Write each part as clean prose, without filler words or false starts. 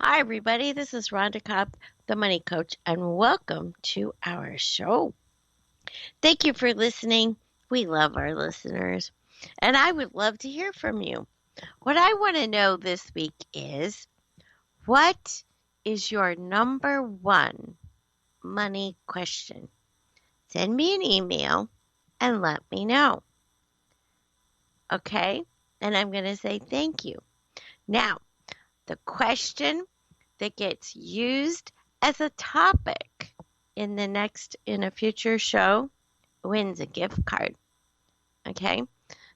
Hi, everybody. This is Rhonda Cobb, the Money Coach, and welcome to our show. Thank you for listening. We love our listeners, and I would love to hear from you. What I want to know this week is what is your number one money question? Send me an email and let me know. Okay? And I'm going to say thank you. Now, the question that gets used as a topic in a future show wins a gift card. Okay?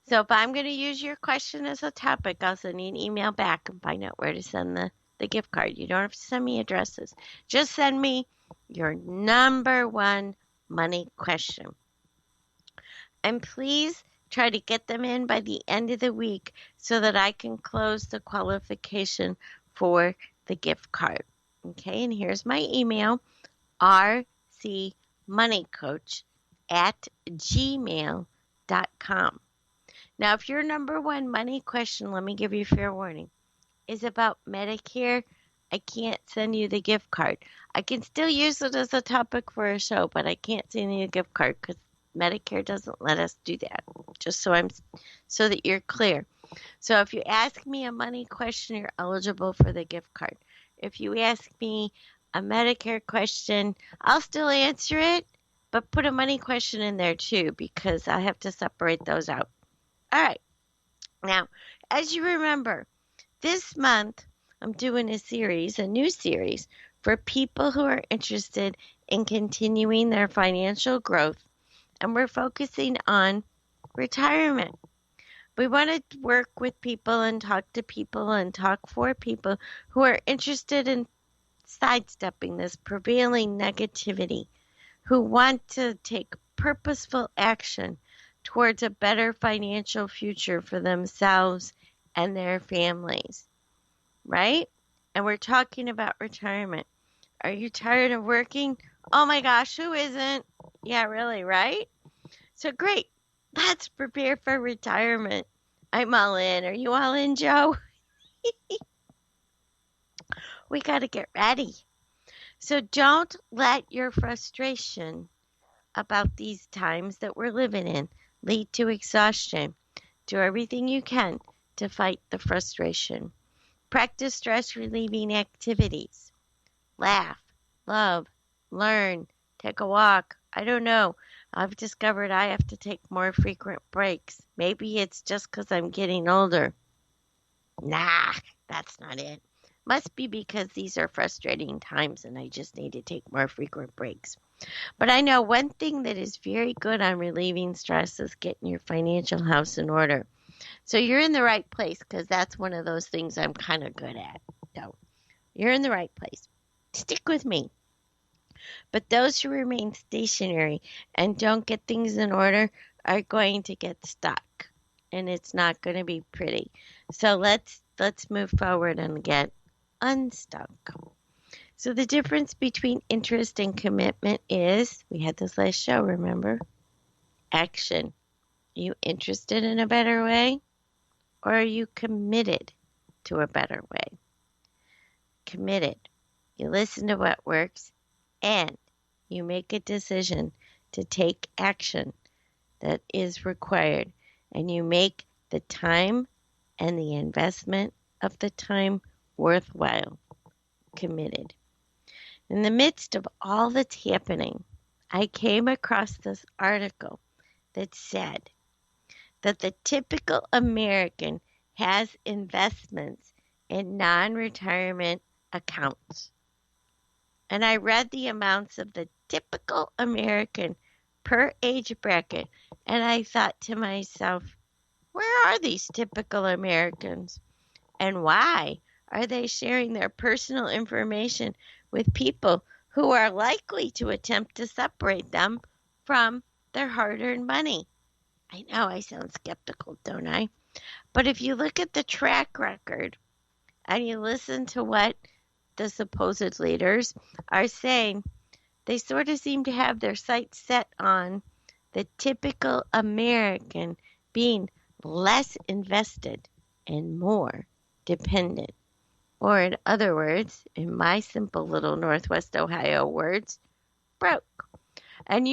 So if I'm going to use your question as a topic, I'll send you an email back and find out where to send the gift card. You don't have to send me addresses. Just send me your number one money question. And please try to get them in by the end of the week so that I can close the qualification for the gift card. Okay, and here's my email, rcmoneycoach@gmail.com. Now, if your number one money question, let me give you fair warning, is about Medicare, I can't send you the gift card. I can still use it as a topic for a show, but I can't send you a gift card because Medicare doesn't let us do that. Just so that you're clear. So if you ask me a money question, you're eligible for the gift card. If you ask me a Medicare question, I'll still answer it, but put a money question in there too because I have to separate those out. All right. Now, as you remember, this month I'm doing a new series for people who are interested in continuing their financial growth, and we're focusing on retirement. We want to work with people and talk to people and talk for people who are interested in sidestepping this prevailing negativity, who want to take purposeful action towards a better financial future for themselves and their families, right? And we're talking about retirement. Are you tired of working? Oh my gosh, who isn't? Yeah, really, right? So great. Let's prepare for retirement. I'm all in. Are you all in, Joe? We got to get ready. So don't let your frustration about these times that we're living in lead to exhaustion. Do everything you can to fight the frustration. Practice stress relieving activities. Laugh, love, learn, take a walk. I don't know. I've discovered I have to take more frequent breaks. Maybe it's just because I'm getting older. Nah, that's not it. Must be because these are frustrating times and I just need to take more frequent breaks. But I know one thing that is very good on relieving stress is getting your financial house in order. So you're in the right place because that's one of those things I'm kind of good at. So you're in the right place. Stick with me. But those who remain stationary and don't get things in order are going to get stuck. And it's not going to be pretty. So let's move forward and get unstuck. So the difference between interest and commitment is, we had this last show, remember? Action. Are you interested in a better way? Or are you committed to a better way? Committed. You listen to what works and you make a decision to take action that is required. And you make the time and the investment of the time worthwhile. Committed. In the midst of all that's happening, I came across this article that said that the typical American has investments in non-retirement accounts. And I read the amounts of the typical American per age bracket, and I thought to myself, where are these typical Americans? And why are they sharing their personal information with people who are likely to attempt to separate them from their hard-earned money? I know I sound skeptical, don't I? But if you look at the track record and you listen to what the supposed leaders are saying, they sort of seem to have their sights set on the typical American being less invested and more dependent Or in other words, in my simple little Northwest Ohio words, broke. And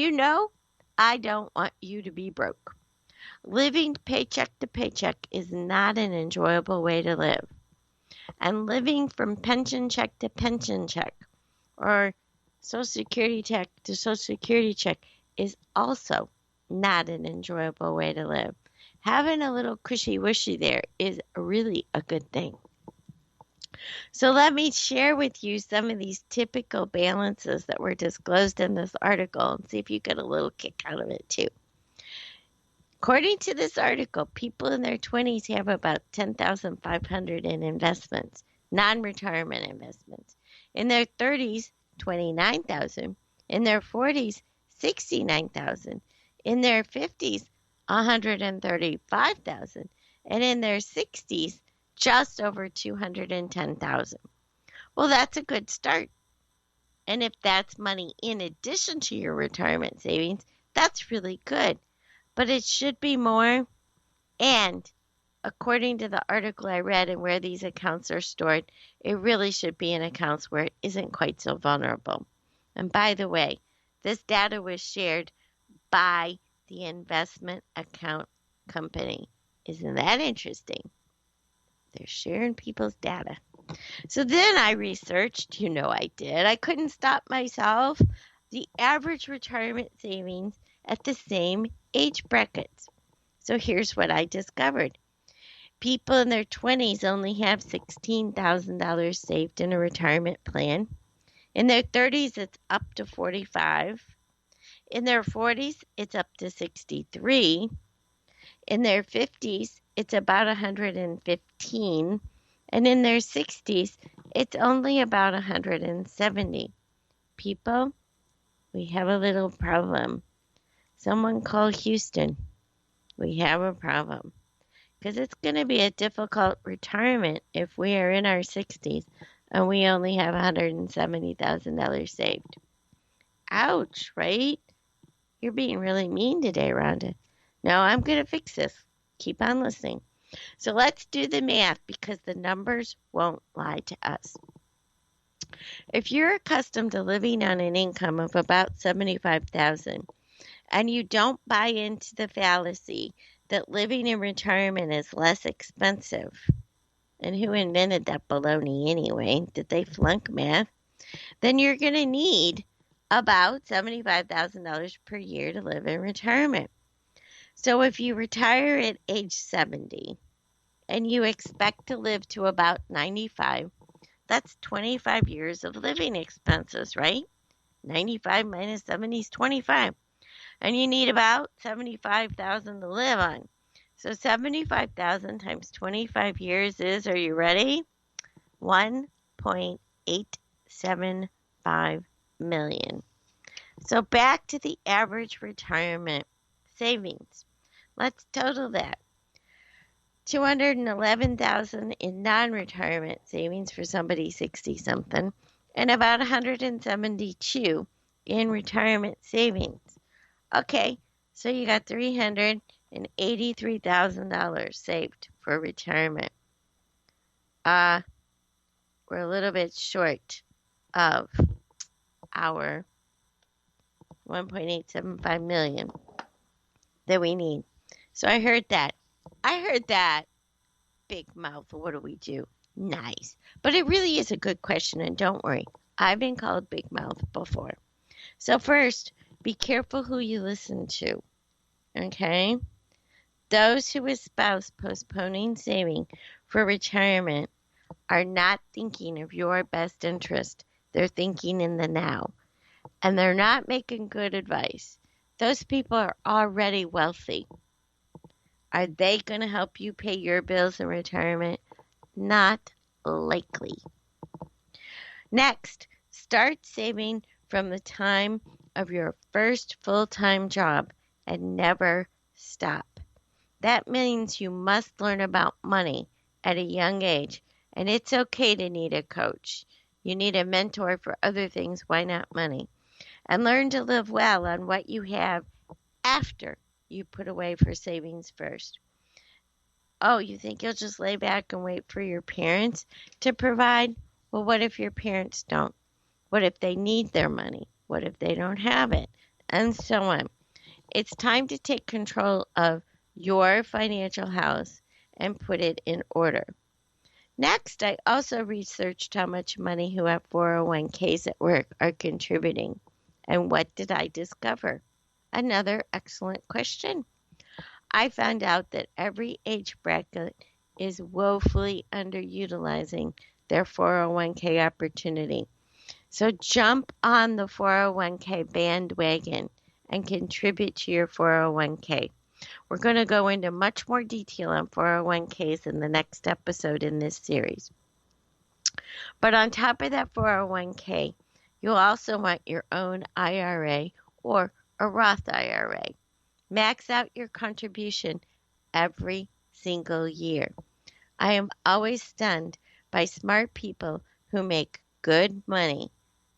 I don't want you to be broke. Living paycheck to paycheck is not an enjoyable way to live. And living from pension check to pension check or Social Security check to Social Security check is also not an enjoyable way to live. Having a little cushy wishy there is really a good thing. So let me share with you some of these typical balances that were disclosed in this article and see if you get a little kick out of it too. According to this article, people in their 20s have about $10,500 in investments, non-retirement investments. In their 30s, $29,000. In their 40s, $69,000. In their 50s, $135,000. And in their 60s, just over $210,000. Well, that's a good start. And if that's money in addition to your retirement savings, that's really good. But it should be more. And according to the article I read and where these accounts are stored, it really should be in accounts where it isn't quite so vulnerable. And by the way, this data was shared by the investment account company. Isn't that interesting? They're sharing people's data. So then I researched, I did. I couldn't stop myself. The average retirement savings at the same age brackets. So here's what I discovered. People in their 20s only have $16,000 saved in a retirement plan. In their 30s, it's up to 45. In their 40s, it's up to 63. In their 50s, it's about 115. And in their 60s, it's only about 170. People, we have a little problem. Someone call Houston. We have a problem. Because it's going to be a difficult retirement if we are in our 60s and we only have $170,000 saved. Ouch, right? You're being really mean today, Rhonda. No, I'm going to fix this. Keep on listening. So let's do the math because the numbers won't lie to us. If you're accustomed to living on an income of about $75,000 and you don't buy into the fallacy that living in retirement is less expensive, and who invented that baloney anyway? Did they flunk math? Then you're going to need about $75,000 per year to live in retirement. So if you retire at age 70 and you expect to live to about 95, that's 25 years of living expenses, right? 95 minus 70 is 25. And you need about $75,000 to live on. So $75,000 times 25 years is, are you ready? $1.875 million. So back to the average retirement savings. Let's total that. $211,000 in non-retirement savings for somebody 60-something, and about $172,000 in retirement savings. Okay, so you got $383,000 saved for retirement. We're a little bit short of our $1.875 million that we need. So I heard that. Big mouth. What do we do? Nice. But it really is a good question, and don't worry. I've been called big mouth before. So first, be careful who you listen to. Okay? Those who espouse postponing saving for retirement are not thinking of your best interest. They're thinking in the now. And they're not making good advice. Those people are already wealthy. Are they going to help you pay your bills in retirement? Not likely. Next, start saving from the time of your first full-time job and never stop. That means you must learn about money at a young age, and it's okay to need a coach. You need a mentor for other things. Why not money? And learn to live well on what you have after you put away for savings first. Oh, you think you'll just lay back and wait for your parents to provide? Well, what if your parents don't? What if they need their money? What if they don't have it? And so on. It's time to take control of your financial house and put it in order. Next, I also researched how much money who have 401ks at work are contributing. And what did I discover? Another excellent question. I found out that every age bracket is woefully underutilizing their 401k opportunity. So jump on the 401k bandwagon and contribute to your 401k. We're going to go into much more detail on 401ks in the next episode in this series. But on top of that 401k, you'll also want your own IRA or a Roth IRA. Max out your contribution every single year. I am always stunned by smart people who make good money,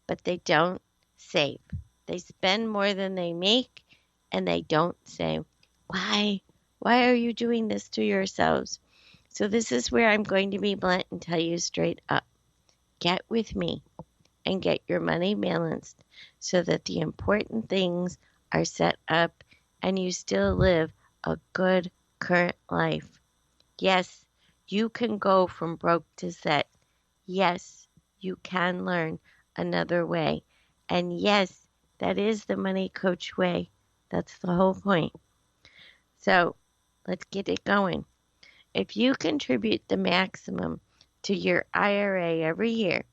but they don't save. They spend more than they make, and they don't save. Why? Why are you doing this to yourselves? So this is where I'm going to be blunt and tell you straight up. Get with me and get your money balanced so that the important things are set up and you still live a good current life. Yes, you can go from broke to set. Yes, you can learn another way. And yes, that is the money coach way. That's the whole point. So let's get it going. If you contribute the maximum to your IRA every year,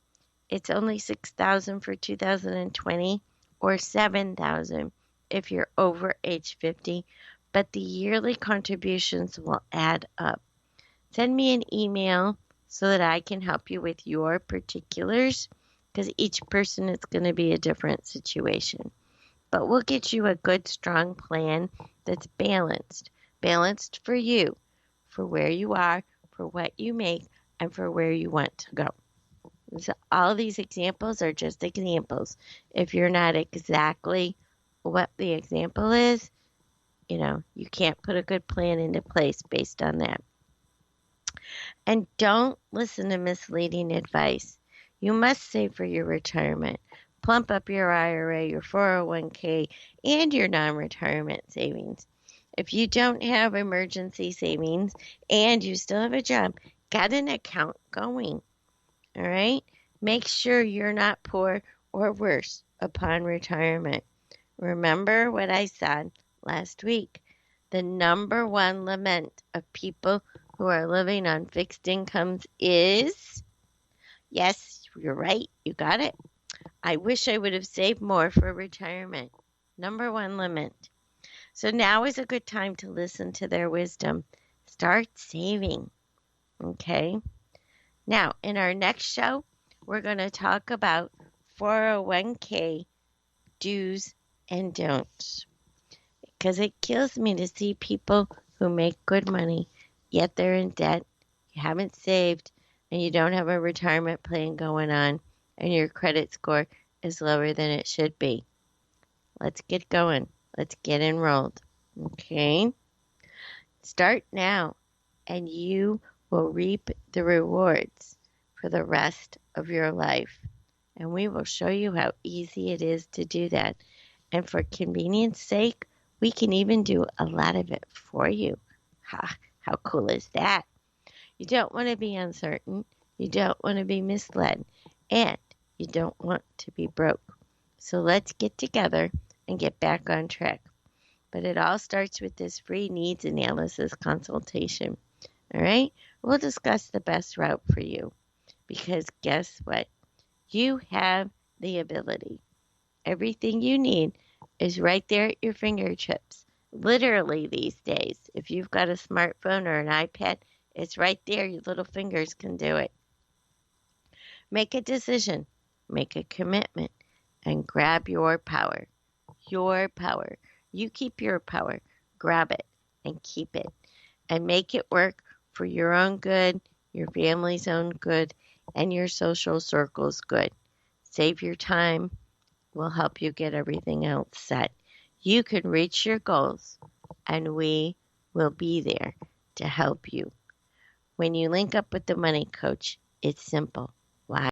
it's only $6,000 for 2020 or $7,000 if you're over age 50, but the yearly contributions will add up. Send me an email so that I can help you with your particulars, because each person is going to be a different situation. But we'll get you a good, strong plan that's balanced. Balanced for you, for where you are, for what you make, and for where you want to go. So all these examples are just examples. If you're not exactly what the example is, you can't put a good plan into place based on that. And don't listen to misleading advice. You must save for your retirement. Plump up your IRA, your 401k, and your non-retirement savings. If you don't have emergency savings and you still have a job, get an account going. All right? Make sure you're not poor or worse upon retirement. Remember what I said last week. The number one lament of people who are living on fixed incomes is, yes, you're right, you got it. I wish I would have saved more for retirement. Number one lament. So now is a good time to listen to their wisdom. Start saving. Okay? Now, in our next show, we're going to talk about 401k do's and don'ts. Because it kills me to see people who make good money, yet they're in debt, you haven't saved, and you don't have a retirement plan going on, and your credit score is lower than it should be. Let's get going. Let's get enrolled. Okay? Start now, and you will reap the rewards for the rest of your life. And we will show you how easy it is to do that. And for convenience sake, we can even do a lot of it for you. How cool is that? You don't want to be uncertain. You don't want to be misled. And you don't want to be broke. So let's get together and get back on track. But it all starts with this free needs analysis consultation. All right? We'll discuss the best route for you. Because guess what? You have the ability. Everything you need is right there at your fingertips. Literally these days. If you've got a smartphone or an iPad, it's right there. Your little fingers can do it. Make a decision. Make a commitment. And grab your power. Your power. You keep your power. Grab it and keep it. And make it work for your own good, your family's own good, and your social circle's good. Save your time. We'll help you get everything else set. You can reach your goals, and we will be there to help you When you link up with the money coach, it's simple. Why?